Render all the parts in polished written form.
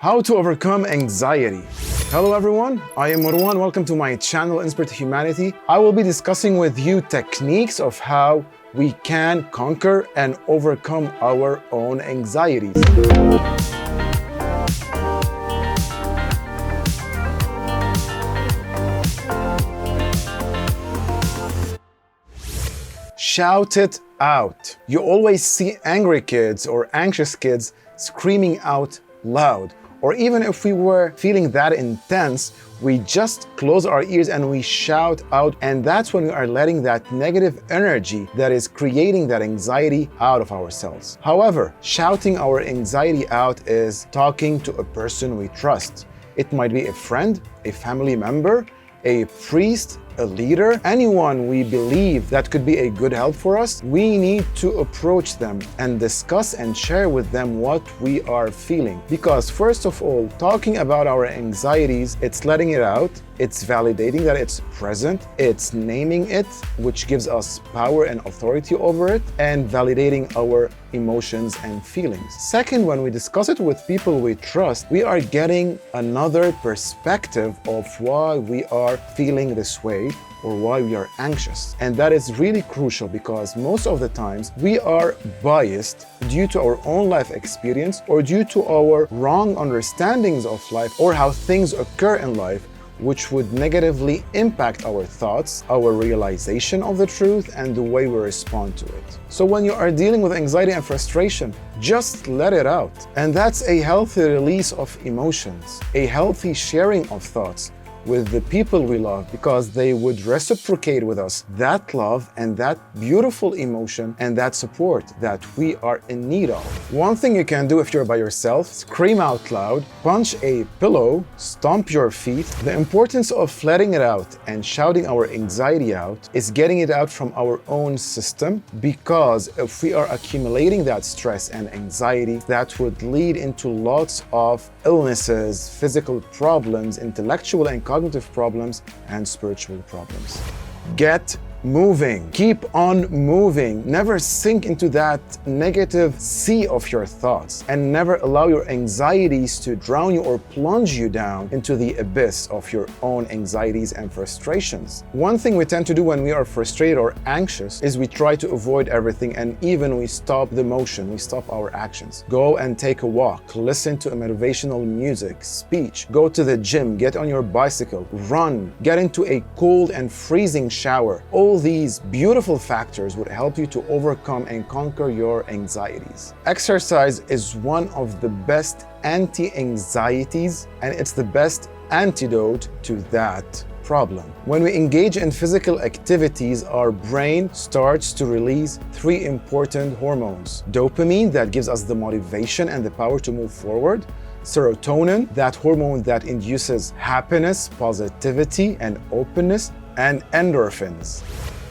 How to overcome anxiety. Hello everyone, I am Marwan. Welcome to my channel, Inspire to Humanity. I will be discussing with you techniques of how we can conquer and overcome our own anxieties. Shout it out. You always see angry kids or anxious kids screaming out loud. Or even if we were feeling that intense, we just close our ears and we shout out, and that's when we are letting that negative energy that is creating that anxiety out of ourselves. However, shouting our anxiety out is talking to a person we trust. It might be a friend, a family member, a priest, a leader, anyone we believe that could be a good help for us. We need to approach them and discuss and share with them what we are feeling. Because first of all, talking about our anxieties, it's letting it out, it's validating that it's present, it's naming it, which gives us power and authority over it, and validating our emotions and feelings. Second, when we discuss it with people we trust, we are getting another perspective of why we are feeling this way or why we are anxious. And that is really crucial because most of the times we are biased due to our own life experience or due to our wrong understandings of life or how things occur in life, which would negatively impact our thoughts, our realization of the truth, and the way we respond to it. So when you are dealing with anxiety and frustration, just let it out. And that's a healthy release of emotions, a healthy sharing of thoughts with the people we love, because they would reciprocate with us that love and that beautiful emotion and that support that we are in need of. One thing you can do if you're by yourself, scream out loud, punch a pillow, stomp your feet. The importance of letting it out and shouting our anxiety out is getting it out from our own system, because if we are accumulating that stress and anxiety, that would lead into lots of illnesses, physical problems, intellectual and cognitive problems, and spiritual problems. Get moving. Keep on moving. Never sink into that negative sea of your thoughts, and never allow your anxieties to drown you or plunge you down into the abyss of your own anxieties and frustrations. One thing we tend to do when we are frustrated or anxious is we try to avoid everything, and even we stop the motion, we stop our actions. Go and take a walk, listen to a motivational music, speech, go to the gym, get on your bicycle, run, get into a cold and freezing shower. All these beautiful factors would help you to overcome and conquer your anxieties. Exercise is one of the best anti-anxieties, and it's the best antidote to that problem. When we engage in physical activities, our brain starts to release three important hormones. Dopamine, that gives us the motivation and the power to move forward. Serotonin, that hormone that induces happiness, positivity, and openness. And endorphins.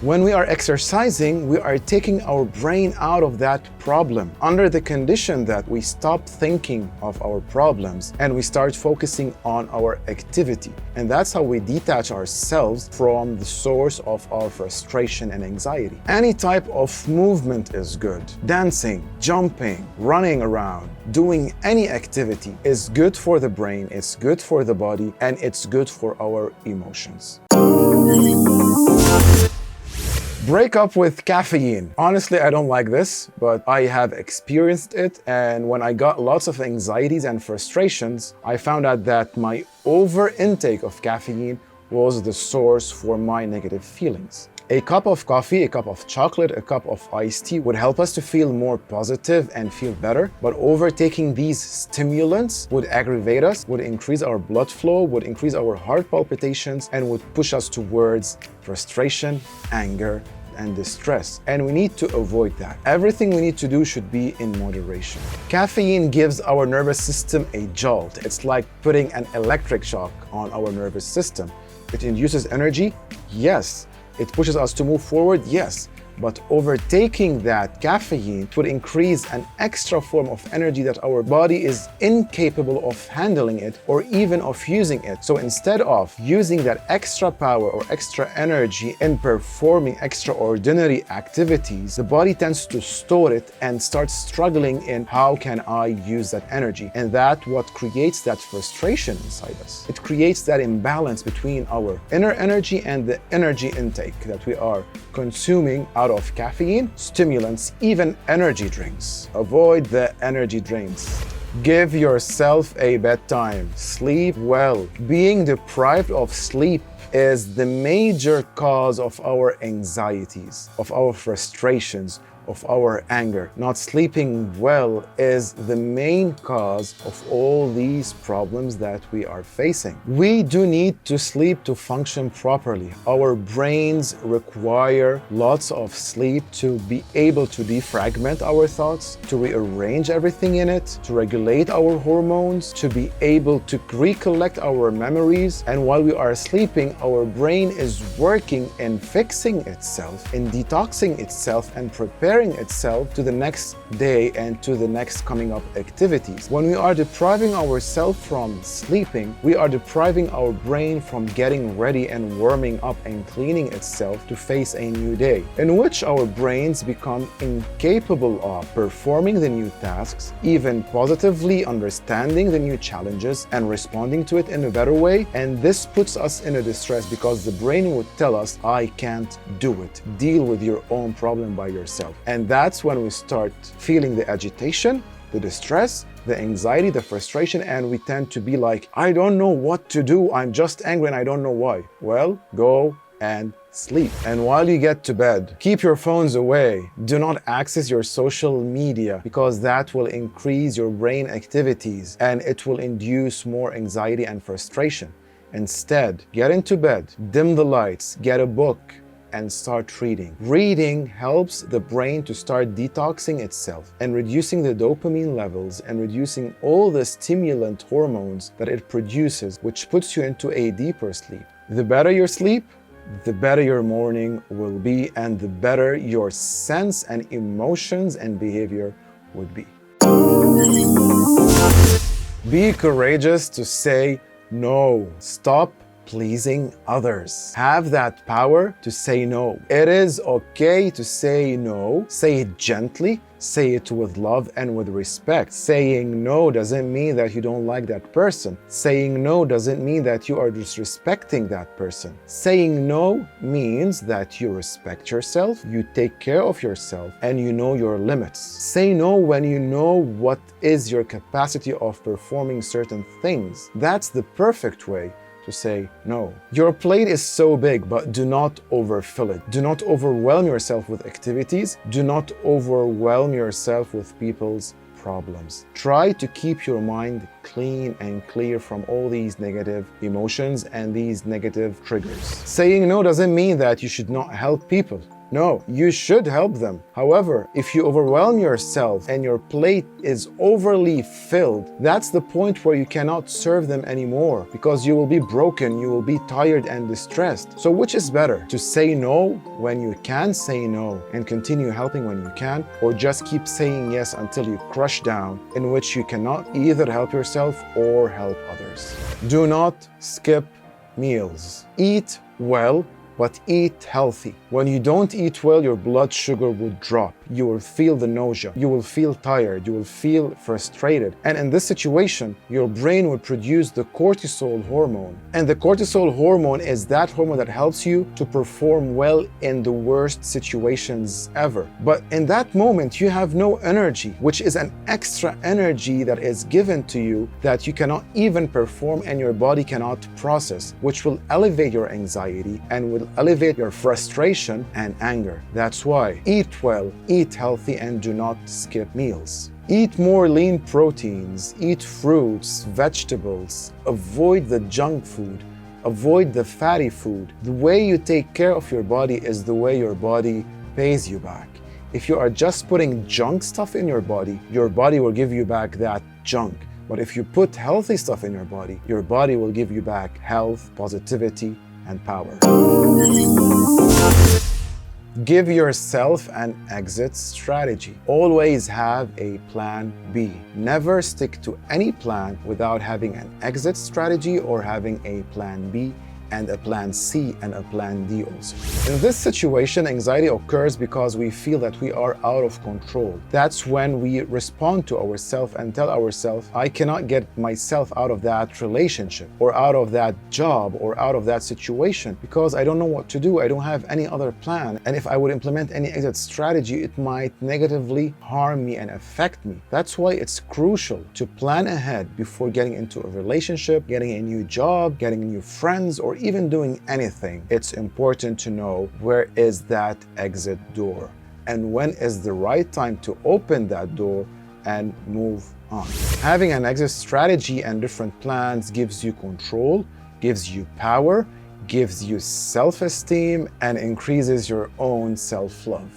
When we are exercising, we are taking our brain out of that problem under the condition that we stop thinking of our problems and we start focusing on our activity. And that's how we detach ourselves from the source of our frustration and anxiety. Any type of movement is good. Dancing, jumping, running around, doing any activity is good for the brain, it's good for the body, and it's good for our emotions. Break up with caffeine. Honestly, I don't like this, but I have experienced it, and when I got lots of anxieties and frustrations, I found out that my over intake of caffeine was the source for my negative feelings. A cup of coffee, a cup of chocolate, a cup of iced tea would help us to feel more positive and feel better, but overtaking these stimulants would aggravate us, would increase our blood flow, would increase our heart palpitations, and would push us towards frustration, anger, and distress. And we need to avoid that. Everything we need to do should be in moderation. Caffeine gives our nervous system a jolt. It's like putting an electric shock on our nervous system. It induces energy, yes. It pushes us to move forward, yes. But overtaking that caffeine would increase an extra form of energy that our body is incapable of handling it or even of using it. So instead of using that extra power or extra energy in performing extraordinary activities, the body tends to store it and starts struggling in how can I use that energy. And that's what creates that frustration inside us. It creates that imbalance between our inner energy and the energy intake that we are consuming out of caffeine, stimulants, even energy drinks. Avoid the energy drinks. Give yourself a bedtime. Sleep well. Being deprived of sleep is the major cause of our anxieties, of our frustrations, of our anger. Not sleeping well is the main cause of all these problems that we are facing. We do need to sleep to function properly. Our brains require lots of sleep to be able to defragment our thoughts, to rearrange everything in it, to regulate our hormones, to be able to recollect our memories. And while we are sleeping, our brain is working and fixing itself, in detoxing itself and preparing itself to the next day and to the next coming up activities. When we are depriving ourselves from sleeping, we are depriving our brain from getting ready and warming up and cleaning itself to face a new day, in which our brains become incapable of performing the new tasks, even positively understanding the new challenges and responding to it in a better way. And this puts us in a distress because the brain would tell us, I can't do it. Deal with your own problem by yourself. And that's when we start feeling the agitation, the distress, the anxiety, the frustration, and we tend to be like, I don't know what to do. I'm just angry and I don't know why. Well, go and sleep. And while you get to bed, keep your phones away. Do not access your social media because that will increase your brain activities and it will induce more anxiety and frustration. Instead, get into bed, dim the lights, get a book, and start reading. Reading helps the brain to start detoxing itself and reducing the dopamine levels and reducing all the stimulant hormones that it produces, which puts you into a deeper sleep. The better your sleep, the better your morning will be and the better your sense and emotions and behavior would be. Be courageous to say no. Stop pleasing others. Have that power to say no. It is okay to say no. Say it gently. Say it with love and with respect. Saying no doesn't mean that you don't like that person. Saying no doesn't mean that you are disrespecting that person. Saying no means that you respect yourself, you take care of yourself, and you know your limits. Say no when you know what is your capacity of performing certain things. That's the perfect way to say no. Your plate is so big, but do not overfill it. Do not overwhelm yourself with activities. Do not overwhelm yourself with people's problems. Try to keep your mind clean and clear from all these negative emotions and these negative triggers. Saying no doesn't mean that you should not help people. No, you should help them. However, if you overwhelm yourself and your plate is overly filled, that's the point where you cannot serve them anymore because you will be broken, you will be tired and distressed. So which is better? To say no when you can say no and continue helping when you can, or just keep saying yes until you crush down, in which you cannot either help yourself or help others. Do not skip meals. Eat well, but eat healthy. When you don't eat well, your blood sugar will drop. You will feel the nausea. You will feel tired. You will feel frustrated. And in this situation, your brain will produce the cortisol hormone. And the cortisol hormone is that hormone that helps you to perform well in the worst situations ever. But in that moment, you have no energy, which is an extra energy that is given to you that you cannot even perform and your body cannot process, which will elevate your anxiety and will elevate your frustration and anger. That's why eat well, eat healthy, and do not skip meals. Eat more lean proteins, eat fruits, vegetables, avoid the junk food, avoid the fatty food. The way you take care of your body is the way your body pays you back. If you are just putting junk stuff in your body will give you back that junk. But if you put healthy stuff in your body will give you back health, positivity, and power. Give yourself an exit strategy. Always have a plan B. Never stick to any plan without having an exit strategy or having a plan B and a plan C and a plan D also. In this situation, anxiety occurs because we feel that we are out of control. That's when we respond to ourselves and tell ourselves, I cannot get myself out of that relationship or out of that job or out of that situation because I don't know what to do. I don't have any other plan. And if I would implement any exit strategy, it might negatively harm me and affect me. That's why it's crucial to plan ahead before getting into a relationship, getting a new job, getting new friends, or even doing anything. It's important to know where is that exit door and when is the right time to open that door and move on. Having an exit strategy and different plans gives you control, gives you power, gives you self-esteem, and increases your own self-love.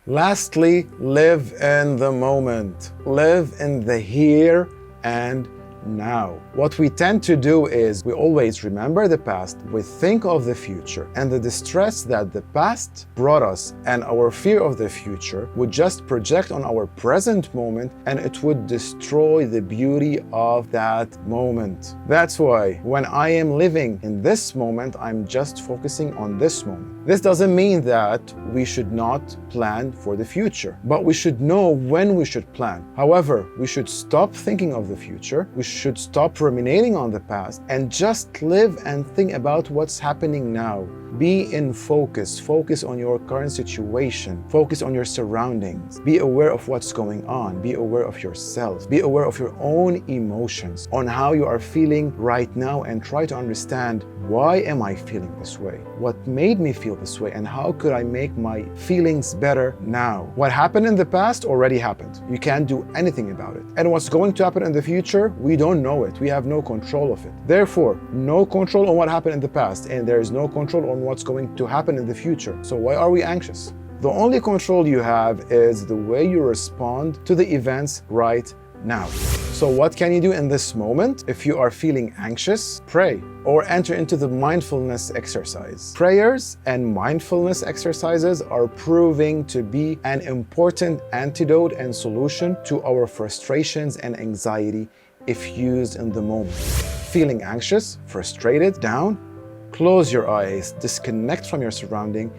Lastly, live in the moment. Live in the here and now. What we tend to do is we always remember the past, we think of the future, and the distress that the past brought us and our fear of the future would just project on our present moment and it would destroy the beauty of that moment. That's why when I am living in this moment, I'm just focusing on this moment. This doesn't mean that we should not plan for the future, but we should know when we should plan. However, we should stop thinking of the future, we should stop ruminating on the past, and just live and think about what's happening now. Be in focus. Focus on your current situation. Focus on your surroundings. Be aware of what's going on. Be aware of yourself. Be aware of your own emotions, on how you are feeling right now, and try to understand, why am I feeling this way? What made me feel this way? And how could I make my feelings better now? What happened in the past already happened. You can't do anything about it. And what's going to happen in the future, we don't know it. We have no control of it. Therefore, no control on what happened in the past, and there is no control on what's going to happen in the future. So why are we anxious? The only control you have is the way you respond to the events right now. So what can you do in this moment? If you are feeling anxious, pray or enter into the mindfulness exercise. Prayers and mindfulness exercises are proving to be an important antidote and solution to our frustrations and anxiety if used in the moment. Feeling anxious, frustrated, down? Close your eyes, disconnect from your surrounding,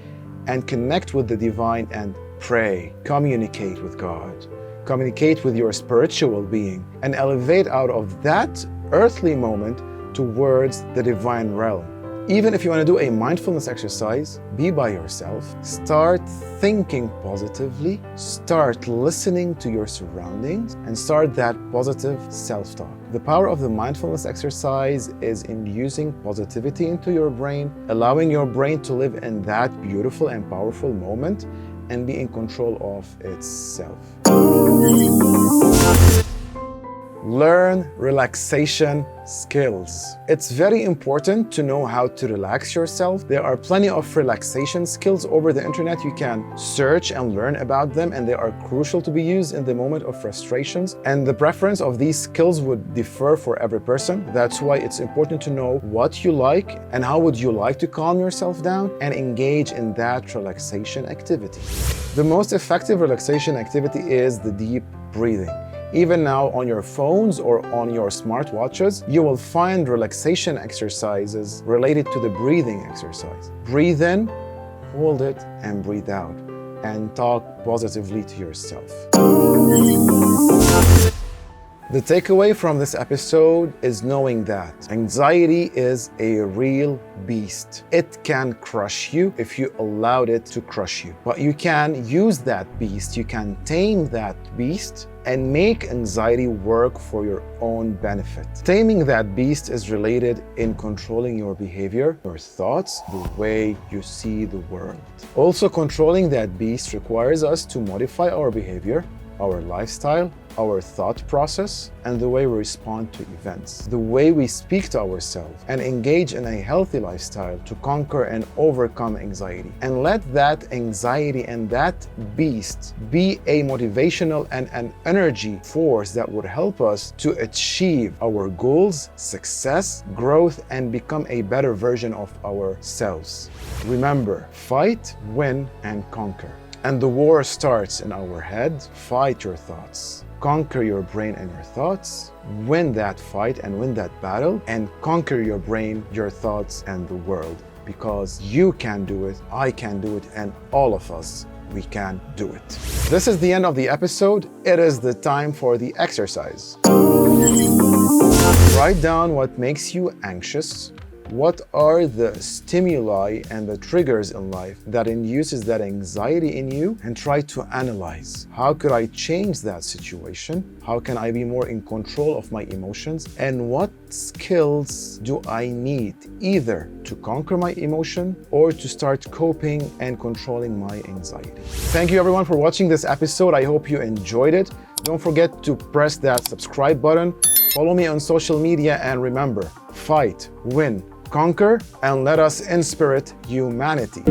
and connect with the divine and pray. Communicate with God. Communicate with your spiritual being and elevate out of that earthly moment towards the divine realm. Even if you want to do a mindfulness exercise, be by yourself. Start thinking positively. Start listening to your surroundings and start that positive self-talk. The power of the mindfulness exercise is infusing positivity into your brain, allowing your brain to live in that beautiful and powerful moment and be in control of itself. Learn relaxation skills. It's very important to know how to relax yourself. There are plenty of relaxation skills over the internet. You can search and learn about them, and they are crucial to be used in the moment of frustrations. And the preference of these skills would differ for every person. That's why it's important to know what you like and how would you like to calm yourself down and engage in that relaxation activity. The most effective relaxation activity is the deep breathing. Even now on your phones or on your smartwatches, you will find relaxation exercises related to the breathing exercise. Breathe in, hold it, and breathe out. And talk positively to yourself. The takeaway from this episode is knowing that anxiety is a real beast. It can crush you if you allowed it to crush you. But you can use that beast, you can tame that beast and make anxiety work for your own benefit. Taming that beast is related in controlling your behavior, your thoughts, the way you see the world. Also, controlling that beast requires us to modify our behavior, our lifestyle, our thought process, and the way we respond to events, the way we speak to ourselves, and engage in a healthy lifestyle to conquer and overcome anxiety. And let that anxiety and that beast be a motivational and an energy force that would help us to achieve our goals, success, growth, and become a better version of ourselves. Remember, fight, win, and conquer. And the war starts in our head. Fight your thoughts. Conquer your brain and your thoughts. Win that fight and win that battle. And conquer your brain, your thoughts, and the world. Because you can do it, I can do it, and all of us, we can do it. This is the end of the episode. It is the time for the exercise. Write down what makes you anxious. What are the stimuli and the triggers in life that induces that anxiety in you, and try to analyze. How could I change that situation? How can I be more in control of my emotions? And what skills do I need either to conquer my emotion or to start coping and controlling my anxiety? Thank you everyone for watching this episode. I hope you enjoyed it. Don't forget to press that subscribe button. Follow me on social media, and remember, fight, win, conquer, and let us inspire humanity.